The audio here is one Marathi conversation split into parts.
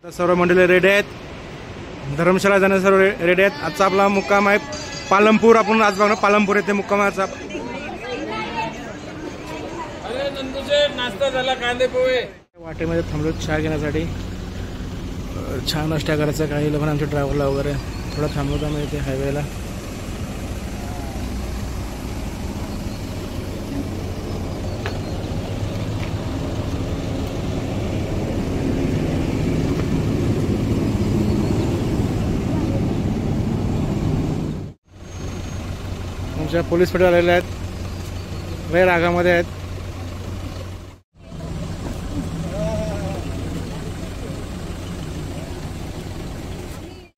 सर्व मंडळी रेडी आहेत, धर्मशाला जाण्यास सर्व रेडी आहेत। आजचा आपला मुक्काम आहे पालमपूर। आपण आज बघणार पालमपूर येथे मुक्काम आहे। नाश्ता झाला, कांदे पोहे वाटेमध्ये थांबलो चहा घेण्यासाठी। चहा नाश्ता करायचा, काही लोकांना आमच्या ड्रायव्हरला वगैरे थोडा थांबवतो आम्ही इथे हायवेला। आमच्या पोलीस पाटील आलेले आहेत, लय रागामध्ये आहेत।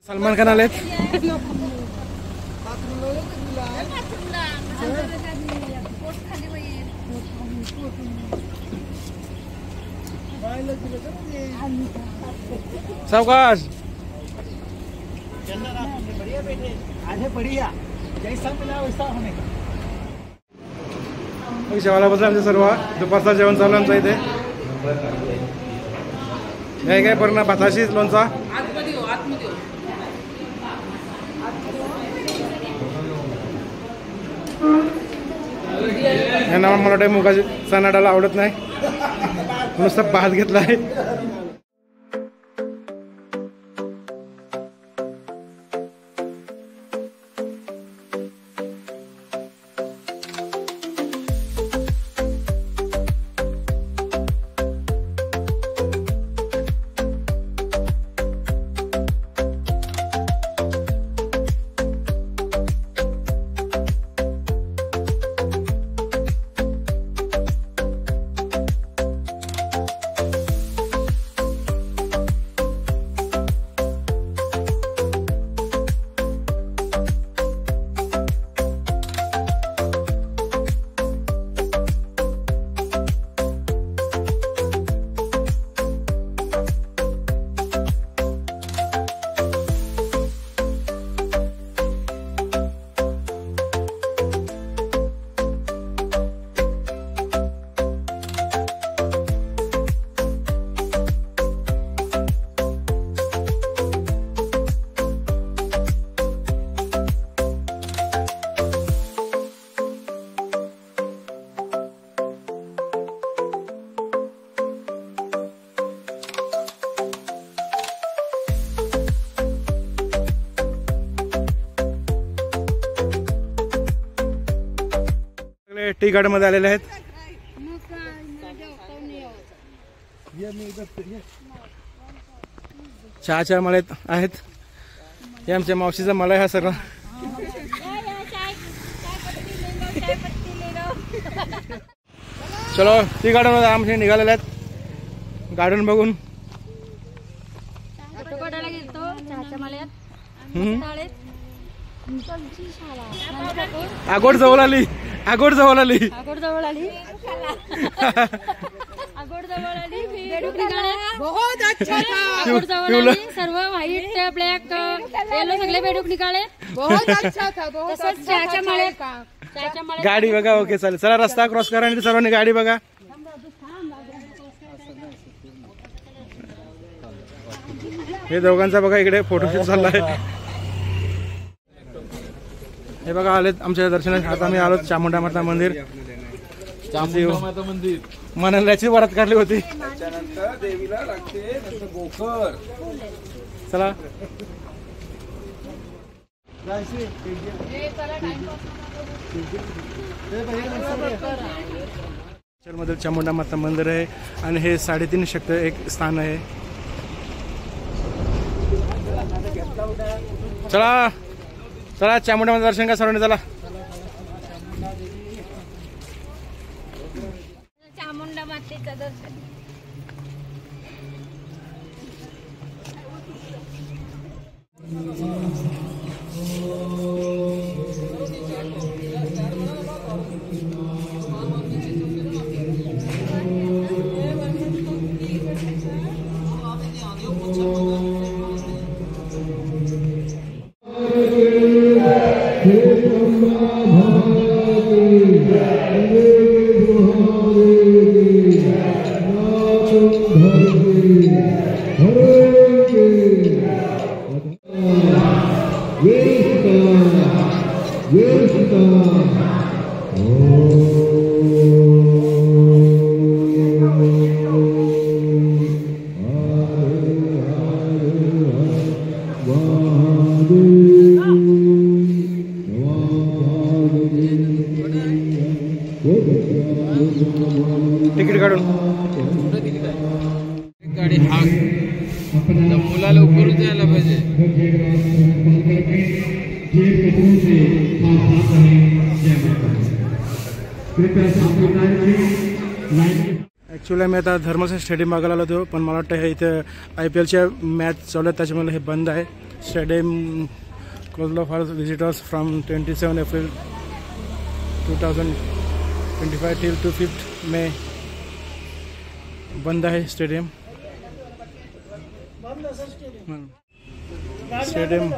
सलमान खान आलेत। सावकाश जेवायला बसला आमचे सर्व। दुपारचं जेवण चालू आमचं इथे। काय काय परिणाम भाताशी लोणचा, यांना मला वाटतं मुगाची चणाडाळ आवडत नाही, नुसतं भात घेतला आहे। टी गार्डन मध्ये आलेले आहेत। चहाच्या मळ्यात आहेत। हे आमच्या मावशीचा मळा आहे हा सगळा। चलो टी गार्डन मध्ये आमचे निघालेले आहेत। गार्डन बघून आगोड जवळ आली, आगोड जवळ आली, आगोड जवळ आली, आगोड जवळ आली। बहुत अच्छा था। आगोड जवळ आली, सर्व व्हाईट ब्लॅक येलो सगळे बेडूक निघाले। बहुत अच्छा था, बहुत अच्छा। चहाच्या मळ्यात गाडी बघा। ओके चालेल, चला रस्ता क्रॉस करा आणि सर्वांनी गाडी बघा। हे दोघांचा बघा इकडे फोटोशूट चाललाय। हे बघा आलेत आमच्या दर्शनात। आता आम्ही आलो चामुंडा माता मंदिर। चामुंडा माता मंदिर मनल्याची वरात काढली होती। त्याच्यानंतर देवीला लागते नंतर गोखर। चला मध्ये चामुंडा माता मंदिर आहे आणि हे 3.5 शक्ती एक स्थान आहे। चला चला चामुंडा माता दर्शन का सर्वांनी, चला। चामुंडा मातेचं दर्शन। Hare Rama मुलाला लवकरच यायला पाहिजे. ॲक्च्युली मी आता धर्मस्थळ स्टेडियम बघायला आलो होतो, पण मला वाटतं हे इथं IPLच्या मॅच चालू आहेत त्याच्यामुळे हे बंद आहे. Stadium close for visitors from 27 April 2025 till two 5 मे बंद आहे स्टेडियम. स्टेडियम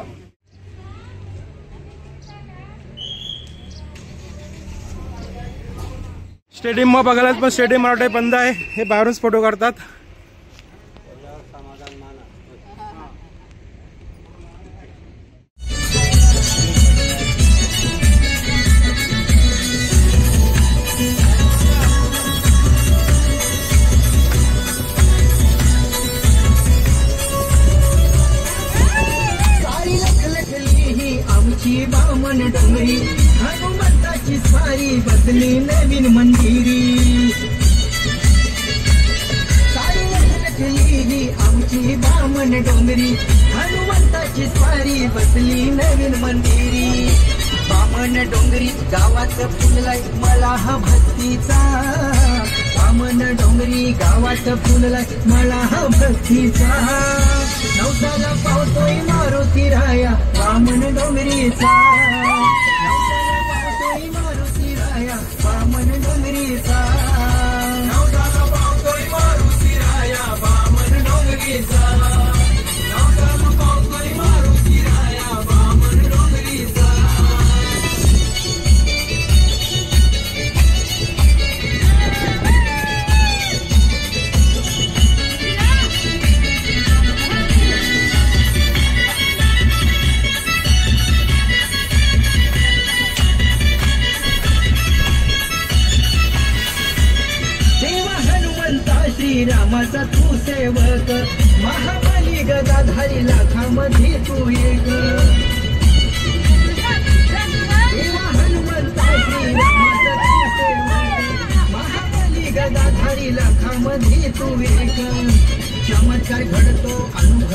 स्टेडियम मग बघायला, पण स्टेडियम मला वाटतं बंद आहे. हे बाहेरूनच फोटो काढतात. आमची बामण डोंगरी हनुमंताची सारी बसली नवीन मंदिरी. सारी लखलखली आमची बामण डोंगरी हनुमंताची सारी बसली नवीन मंदिरी. बामण डोंगरी गावात फुललाय मला हा भक्तीचा. बामण डोंगरी गावात फुललाय मला हा भक्तीचा. नवसाला पावतोय मारुती राया बामण डोंगरीचा. नवसाला पावतोय मारुती राया बामण डोंगरीचा. नवसाला पावतोय मारुती राया बामण डोंगरीचा. नवसाला पावतोय मारुती राया बामण डोंगरीचा. रामाचा तू सेवक महाबली गदाधारी लाखामध्ये तू एक. देवा हनुमंता श्रीरामाचा तू सेवक महाबली गदाधारी लाखामध्ये तू एक. चमत्कार घडतो अनुभव